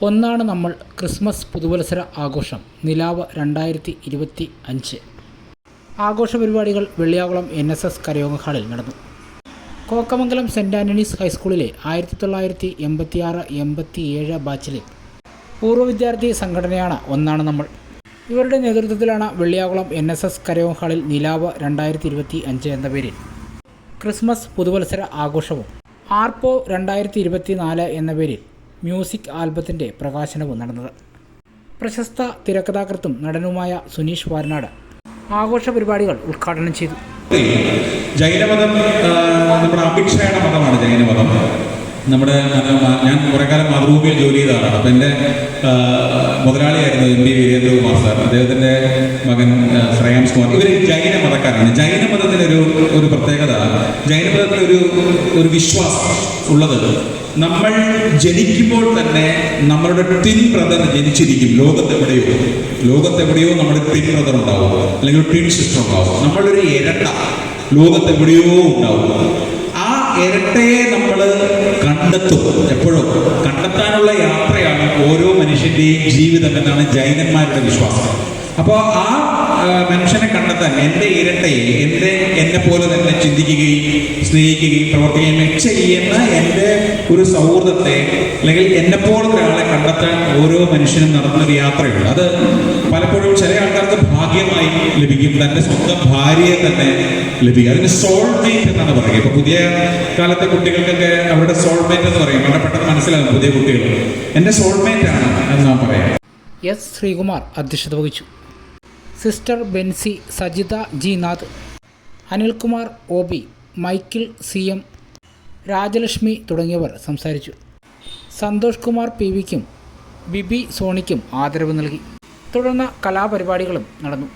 ഒന്നാണ് നമ്മൾ ക്രിസ്മസ് പുതുവത്സര ആഘോഷം നിലാവ് 2025 ആഘോഷ പരിപാടികൾ വെള്ളിയാകുളം NSS കരയോഗ ഹാളിൽ നടന്നു. കോക്കമംഗലം സെൻറ് ആൻ്റണീസ് ഹൈസ്കൂളിലെ 1986-87 ബാച്ചിലെ പൂർവ്വ വിദ്യാർത്ഥി സംഘടനയാണ് ഒന്നാണ് നമ്മൾ. ഇവരുടെ നേതൃത്വത്തിലാണ് വെള്ളിയാകുളം NSS കരയോഗ ഹാളിൽ നിലാവ് 2025 എന്ന പേരിൽ ക്രിസ്മസ് പുതുവത്സര ആഘോഷവും ആർപ്പോ 2024 എന്ന പേരിൽ മ്യൂസിക് ആൽബത്തിൻ്റെ പ്രകാശനവും നടന്നത്. പ്രശസ്ത തിരക്കഥാകൃത്തും നടനുമായ സുനീഷ് വാരനാട് ആഘോഷ പരിപാടികൾ ഉദ്ഘാടനം ചെയ്തു. ജൈനമതം നമ്മുടെ അഭിക്ഷയുടെ മതമാണ്. ജൈനമതം ഞാൻ കുറേ കാലം മാതൃഭൂമിയിൽ ജോലി ചെയ്തതാണ്. അപ്പം എൻ്റെ മുതലാളിയായിരുന്നു MP വീരേന്ദ്രകുമാർ സാർ, അദ്ദേഹത്തിൻ്റെ മകൻ ശ്രേയാംസ് കുമാർ. ഇവർ ജൈനമതക്കാരാണ്. ജൈനമതത്തിനൊരു പ്രത്യേകത, ജൈനമതത്തിനൊരു വിശ്വാസം ഉള്ളത്, നമ്മൾ ജനിക്കുമ്പോൾ തന്നെ നമ്മളുടെ ട്വിൻ ബ്രദർ ജനിച്ചിരിക്കും. ലോകത്തെവിടെയോ നമ്മുടെ ട്വിൻ ബ്രദർ ഉണ്ടാവും, അല്ലെങ്കിൽ ട്വിൻ സിസ്റ്റർ ഉണ്ടാവും. നമ്മളൊരു ഇരട്ട ലോകത്തെവിടെയോ ഉണ്ടാവും. ആ ഇരട്ടയെ നമ്മൾ കണ്ടെത്തും. എപ്പോഴും കണ്ടെത്താനുള്ള യാത്രയാണ് ഓരോ മനുഷ്യൻ്റെയും ജീവിതം എന്നാണ് ജൈനന്മാരുടെ വിശ്വാസം. അപ്പോൾ ആ മനുഷ്യനെ കണ്ടെത്താൻ, എൻ്റെ ഇരട്ടയെ എന്നെ പോലെ തന്നെ ചിന്തിക്കുകയും സ്നേഹിക്കുകയും പ്രവർത്തിക്കുകയും ചെയ്യുന്ന എൻ്റെ ഒരു സൗഹൃദത്തെ, അല്ലെങ്കിൽ എന്നെപ്പോലത്തെ ഒരാളെ കണ്ടെത്താൻ ഓരോ മനുഷ്യനും നടത്തുന്നൊരു യാത്രയുണ്ട്. അത് പലപ്പോഴും ചില ആൾക്കാർക്ക് ഭാഗ്യമായി ലഭിക്കും, തൻ്റെ സ്വന്തം ഭാര്യയെ തന്നെ ലഭിക്കും. അതിന് സോൾമേറ്റ് എന്നാണ് പറയുക. ഇപ്പോൾ പുതിയ കാലത്തെ കുട്ടികൾക്കൊക്കെ അവരുടെ സോൾമേറ്റ് എന്ന് പറയും. വളരെ പെട്ടെന്ന് മനസ്സിലാകും പുതിയ കുട്ടികൾ. എൻ്റെ സോൾമേറ്റ് ആണ് എന്ന് ഞാൻ പറയാം. S. ശ്രീകുമാർ അധ്യക്ഷത വഹിച്ചു. Sister Bency, Sajitha G. Nath, Anilkumar OB, Michael CM, Rajalakshmi തുടങ്ങിയവർ സംസാരിച്ചു. സന്തോഷ് കുമാർ PV ക്കും ബിബി സോണിക്കും ആദരവ് നൽകി. തുടർന്ന് കലാപരിപാടികളും നടന്നു.